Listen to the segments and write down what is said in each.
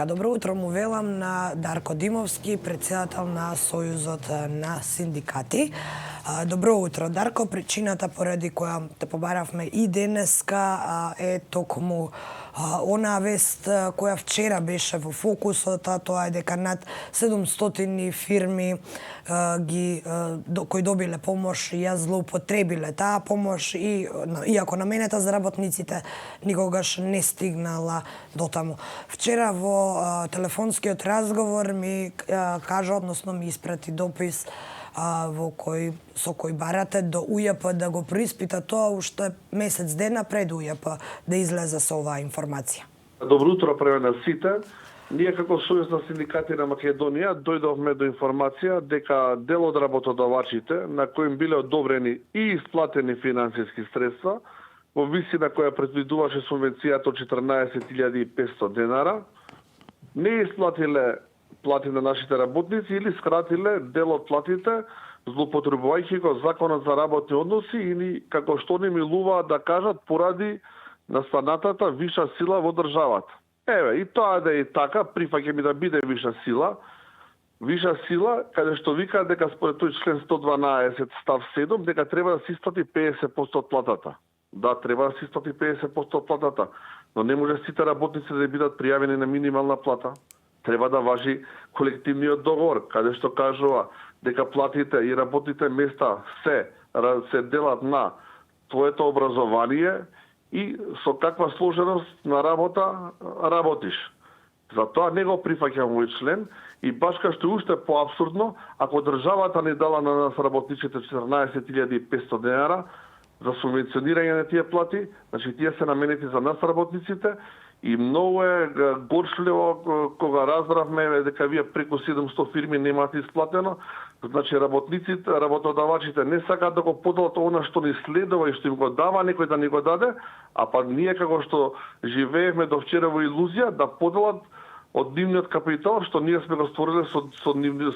Добро утро му велам на Дарко Димовски, председател на Сојузот на синдикати. Добро утро, Дарко. Причината поради која те побаравме и денеска е токму онаа вест која вчера беше во фокусот, тоа е дека над 700 фирми кои добиле помош и ја злоупотребиле таа помош и иако наменета за работниците никогаш не стигнала до таму. Вчера во телефонскиот разговор ми кажа, односно ми испрати допис со кој барате до УЈП да го преиспита тоа уште месец дена пред УЈП да излезе со оваа информација. Добро утро према на сите. Ние како Сојуз на синдикати на Македонија дојдовме до информација дека дел од работодавачите на кои им биле одобрени и исплатени финансиски средства во висина која предвидуваше субвенцијата од 14.500 денара, не исплатиле плати на нашите работници или скратиле дел од платите, злоупотребувајќи го законот за работни односи или како што не милуваат да кажат поради настанатата виша сила во државата. Еве, и тоа да е така, прифаќаме да биде виша сила, каде што вика дека според тој член 112 став 7 дека треба да се исплати 50% од платата. Да, треба да се исплати 50% од платата, но не може сите работници да бидат пријавени на минимална плата. Треба да важи колективниот договор, каде што кажува дека платите и работните места се делат на твоето образование и со каква сложеност на работа работиш. Затоа не го прифаќам овој член и баш кај што уште поабсурдно, ако државата не дала на нас работниците 14.500 денара за субвенционирање на тие плати, значи тие се наменети за нас работниците. И многу е горчливо кога разбравме дека вие преку 700 фирми немате исплатено, значи работодавачите не сакаат да го поделат она што ни следува и што им го дава некој да ни го даде, а па ние како што живеевме до вчера во илузија да поделат од нивниот капитал што ние сме го створиле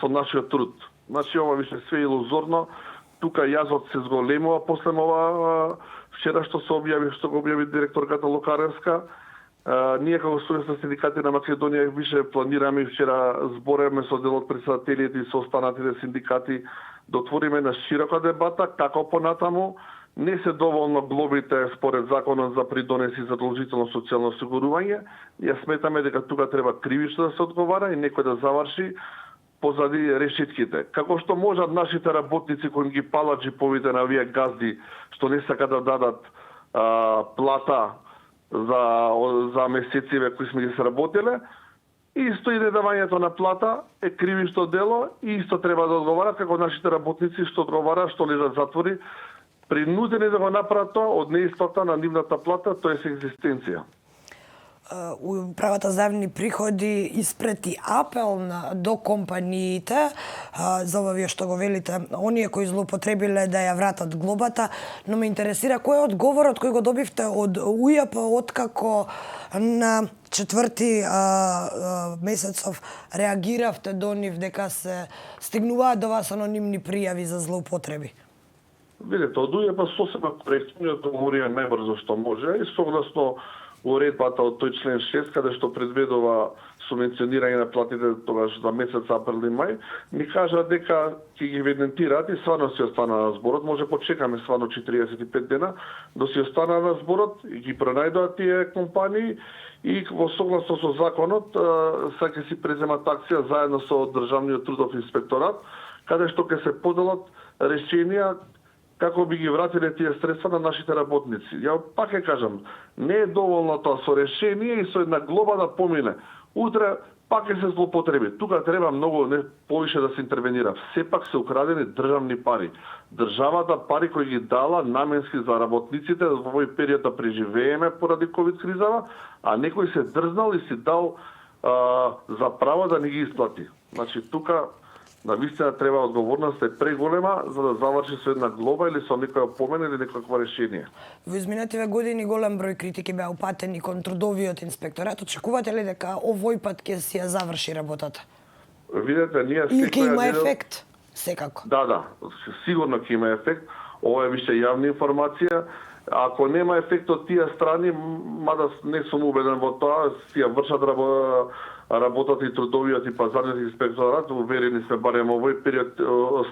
со нашиот труд. Значи ова више све илузорно. Тука јазот се зголемува после ова вчера што се објави, што го објави директорката Локаревска. Ние како Сојуз на синдикати на Македонија више планираме и вчера збореме со дел од претседателите и со останатите синдикати да отвориме на широка дебата како понатаму. Не се доволно глобите според законот за придонес и задолжително социјално осигурување. Ја сметаме дека тука треба кривично да се одговара и некој да заврши позади решетките. Како што можат нашите работници кои ги палат джиповите на овие газди што не сакаат да дадат плата за месециве кои сме ги сработиле, исто и недавањето на плата е кривишно дело и исто треба да одговарат како нашите работници што одговарат, што лежат затвори, принудени да го направат тоа од неисплата на нивната плата, тоа е екзистенција. Управата за јавни приходи испрети апел до компаниите за ова вие што го велите, оние кои злоупотребиле да ја вратат глобата, но ме интересира кој е одговорот кој го добивте од УЈП откако на 4 месецов реагиравте до нив дека се стигнуваат до вас анонимни пријави за злоупотреби? Видете, од УЈП сосема коректно одговорија најбрзо што може и согласно уредбата од тој член 6, каде што предведува субвенционирање на платите тогаш за месец април и мај, ми кажа дека ќе ги евидентираат и стварно си остана на зборот. Може почекаме стварно 45 дена, да си остана на зборот и ги пронајдоат тие компании и во согласно со законот сега ќе си преземат акција заедно со Државниот трудов инспекторат, каде што ќе се поделат решенија како би ги вратиле тие средства на нашите работници. Ја пак ќе кажам, не е доволно тоа со решение и со една глоба да помине. Утре пак ќе се злоупотреби. Тука треба многу повише да се интервенира. Сепак се украдени државни пари. Државата пари кои ги дала наменски за работниците во овој период да преживееме поради ковид кризава, а некој се дрзнал и си дал за право да не ги исплати. Значи тука навистина треба одговорноста е преголема за да заврши со една глоба или со некоја опомена или некакво решение. Во изминативе години голем број критики беа упатени кон трудовиот инспекторат. Очекувате ли дека овој пат ќе си ја заврши работата? Видете, ние или ќе има ефект? Секако. Да, сигурно ќе има ефект. Ова е више јавна информација. Ако нема ефект од тие страни, мада не сум убеден во тоа, си ја вршат работат и трудовиот и пазарниот инспекторат, уверени сме барем овој период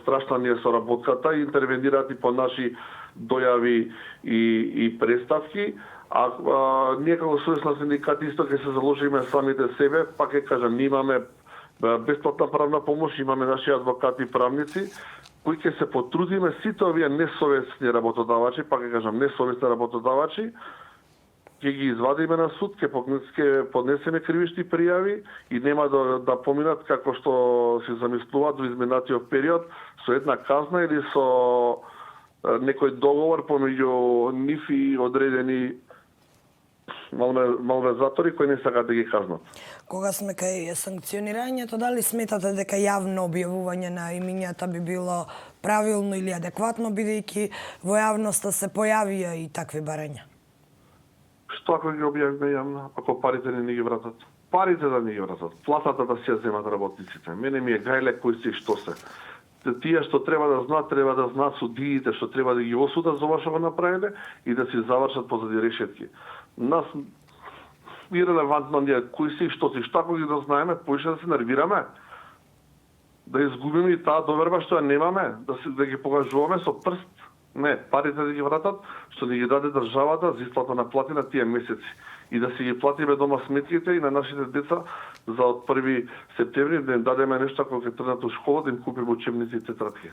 страшна не е соработката, интервенираат и по наши дојави и представки. Ние како Сојуз на синдикати исто ќе се заложиме самите себе, пак ќе кажам, ние имаме бесплатна правна помош, имаме наши адвокати и правници, кои ќе се потрудиме сите овие несовесни работодавачи, пак ќе кажам, несовесни работодавачи, ќе ги извадиме на суд, ќе поднесеме кривични пријави и нема да поминат како што се замислуваат во изминатиот период со една казна или со некој договор помеѓу нив и одредени малвезатори кои не сакаат да ги казнат. Кога сме кај санкционирањето, дали сметате дека јавно објавување на имињата би било правилно или адекватно, бидејќи во јавноста се појавија и такви барања? Што ако ги објавиме јавно, ако парите не ги вратат? Парите да не ги вратат, платата да си ја земат работниците. Мене ми е гајле кои се и што се. Тие што треба да знаат судиите, што треба да ги осудат за ова што го направиле и да си завршат позади решетки. Нас ирелевантно ние кои се и што си, што ако ги да знаеме, поише да се нервираме, да изгубиме и таа доверба што ја немаме, да ги покажуваме со прст. Не, парите да ги вратат, што ни ги даде државата за исплата на плати на тие месеци. И да си ги платиме дома сметките и на нашите деца за од 1 септември да им дадеме нешто кога ќе тргнат у школа, да им купиме учебници и тетрадки.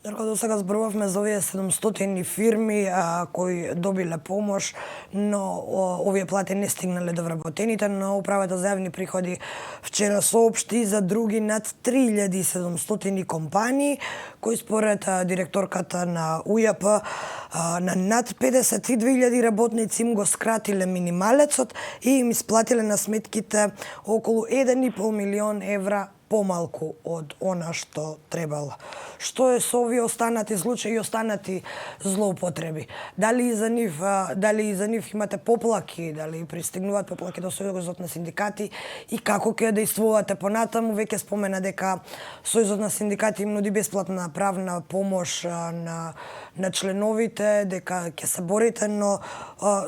Дарко, до сега зборувавме за овие 700 фирми кои добиле помош, но овие плати не стигнале до вработените, но Управата за јавни приходи вчера соопшти за други над 3700 компании, кои според директорката на УЈП на над 52.000 работници им го скратиле минималецот и им исплатиле на сметките околу 1,5 милион евра помалку од она што требало. Што е со овие останати случаи и останати злоупотреби? Дали и за нив имате поплаки, дали пристигнуваат поплаки до Сојузот на синдикати и како ќе действувате понатаму? Веќе спомена дека Сојузот на синдикати им нуди бесплатна правна помош на членовите, дека ќе се борите, но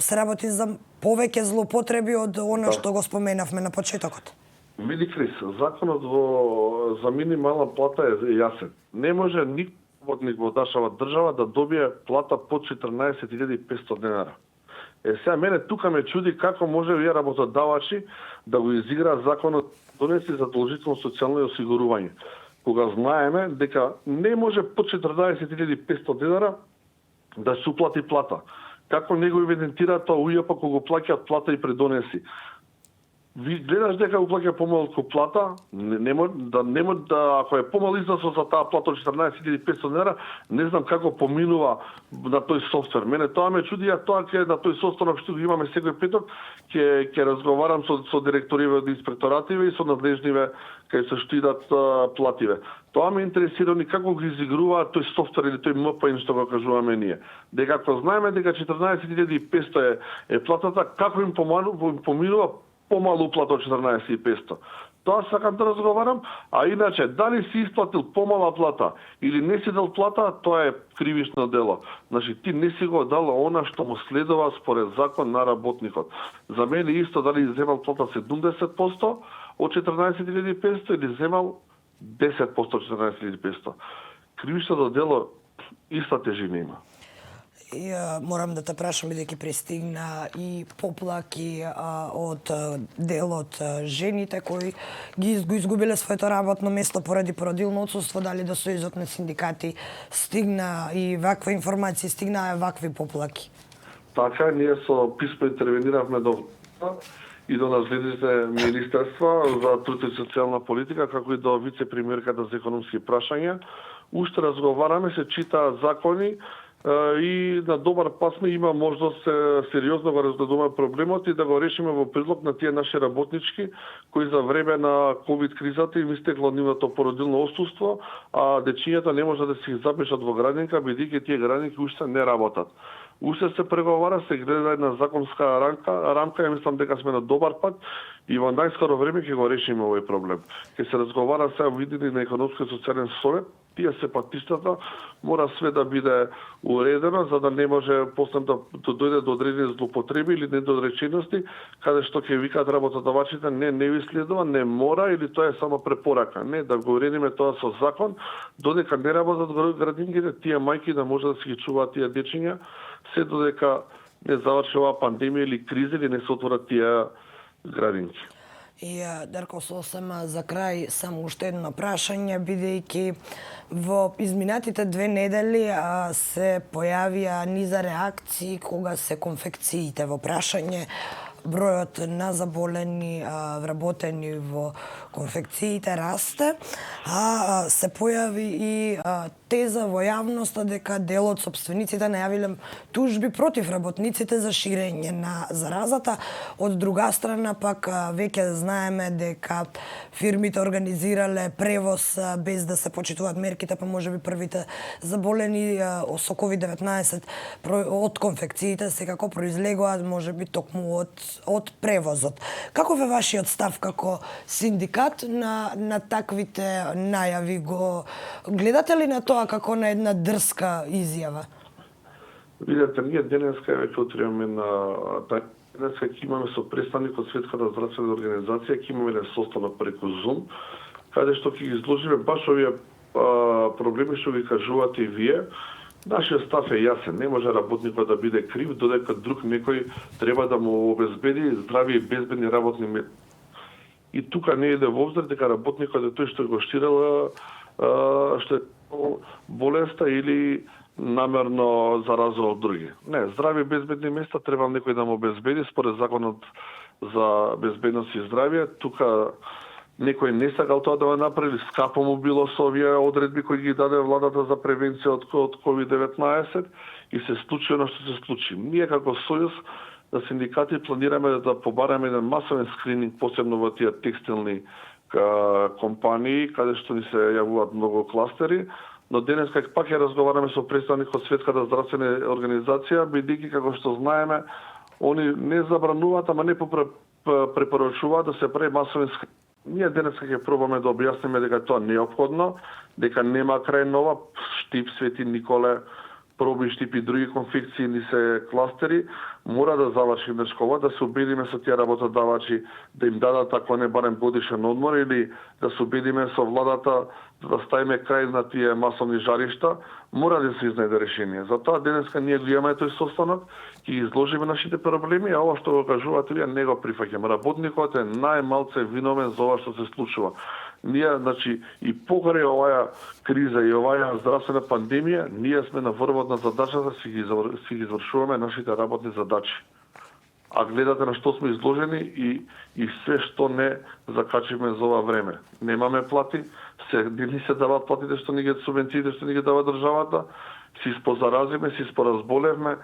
се работи за повеќе злоупотреби од она што го споменавме на почетокот. Види, Крис, законот за минимална плата е јасен. Не може никој работник во нашава држава да добие плата под 14.500 денара. Сега мене тука ме чуди како може вие работодавачи да го изиграат законот, донеси задолжително социјално осигурување. Кога знаеме дека не може под 14.500 денара да се уплати плата. Како не го евидентира тоа УЈП кога го плаќаат плата и предонеси. Ви гледаш дека го плаќа помалку плата, ако е помал износот за таа плата од 14.500 денара, не знам како поминува на тој софтвер. Мене тоа ме чуди, тоа ќе на тој софтвер што го имаме секој петок, ќе разговарам со директориве од инспекторативе и со надлежниве кај се штидат плативе. Тоа ме интересира ни како го изигруваат тој софтвер или тој МПН што го кажуваме ние. Дека ако знаеме дека 14.500 е платата, како им поминува помалу уплата од 14.500. Тоа сакам да разговарам, а иначе, дали си исплатил помала плата или не си дал плата, тоа е кривично дело. Значи, ти не си го дал она што му следува според закон на работникот. За мене исто дали земал плата 70% од 14.500 или земал 10% од 14.500. Кривичното дело иста тежина има. И, морам да те прашам, бидејќи пристигна и поплаки од делот жените кои го изгубиле своето работно место поради породилно отсуство, дали до Сојузот на синдикати стигна и ваква информација, стигнаа вакви поплаки? Така, ние со писмо интервениравме до и до наследните министерства за труд и социјална политика, како и до вице-премиерката за економски прашања. Уште разговараме, се читаат закони, и на добар пат сме, има можност сериозно го разгледуваме проблемот и да го решиме во предлог на тие наши работнички кои за време на ковид кризата им истекло нивното породилно отсуство, а дечињата не може да се запишат во градинка бидејќи тие градинки уште не работат. Уште се преговара, се гледа една законска рамка, ја мислам дека сме на добар пат и во најскоро време ќе го решиме овој проблем. Ќе се разговара сега видени на економски и социјален совет Тие се патиштата, мора све да биде уредено, за да не може после да дојде до одредени злоупотреби или недоречености, каде што ќе викаат работодавачите, не ви следува, не мора или тоа е само препорака. Не, да го уредиме тоа со закон, додека не работат градинките, тие мајки да може да си ги чуваат тие дечиња, се додека не заврши оваа пандемија или криза или не се отворат тие градинки. И Дарко, сосем за крај само уште едно прашање, бидејќи во изминатите 2 недели се појавија низа реакции кога се конфекциите во прашање бројот на заболени вработени во конфекциите расте, се појави и теза во јавноста дека дел од сопствениците најавиле тужби против работниците за ширење на заразата. Од друга страна пак веќе знаеме дека фирмите организирале превоз без да се почитуваат мерките, па можеби првите заболени со COVID-19 од конфекциите секако произлегуваат можеби токму од превозот. Каков е вашиот став како синдикат на таквите најави? Го гледате ли на тоа како на една дрска изјава? Видете, ние денеска веќе отриваме на денеска ќе имаме со представник од Светската здравствена организација, ќе имаме еден состанок преку Zoom, каде што ќе ги изложиме баш овие проблеми што ги кажувате и вие. Нашиот став е јасен, не може работникот да биде крив, додека друг некој треба да му обезбеди здрави и безбедни работни места. И тука не иде во обзир дека работникот е тој што го штирал што е болеста или намерно заразува од други. Не, здрави и безбедни места треба некој да му обезбеди според законот за безбедност и здравје. Тука некој не сакал тоа да го направи, скапо му било со овие одредби кои ги даде владата за превенција од COVID-19 и се случи оно што се случи. Ние како сојуз на синдикати планираме да побараме еден масовен скрининг, посебно во тие текстилни компании, каде што ни се јавуваат многу кластери, но денес пак ќе разговараме со представник од Светската здравствена организација, бидејќи како што знаеме, они не забрануваат, ама не препорачуваат да се прави масовен скрининг. Ние денес ќе пробаме да објасниме дека тоа не е неопходно, дека нема крај нова, Штип, Свети Николе, проби Штип и други конфекции ни се кластери, мора да заврши днешкова, да се убедиме со тие работодавачи да им дадат ако не барем годишен одмор или да се убедиме со владата да ставиме крај на тие масовни жаришта, мора да се изнајде решение. Затоа денеска ние го имаме тој состанок, ќе изложиме нашите проблеми, а ова што го кажувате вие не го прифаќаме. Работникот е најмалце виновен за ова што се случува. Ние, значи, и покрај оваа криза и оваа здравствена пандемија, ние сме на врвот на задачата, си ги извршуваме нашите работни задачи. А гледате на што сме изложени и све што не закачиме за ова време. Немаме плати, ни се даваат платите што ни ги субвенциите што ни ги дава државата, си спозаразиме, си споразболевме,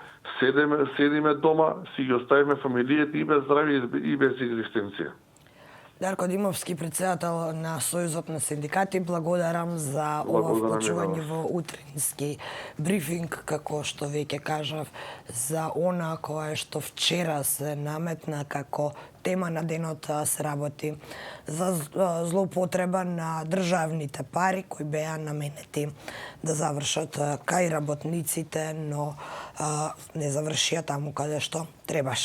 седиме дома, си ги оставиме фамилиите и без здравје и без екзистенција. Дарко Димовски, председател на Сојузот на синдикати, благодарам за ова вклучување во утрински брифинг, како што веќе кажав, за она кое што вчера се наметна како тема на денот, се работи за злоупотреба на државните пари кои беа наменети да завршат кај работниците, но не завршија таму каде што требаше.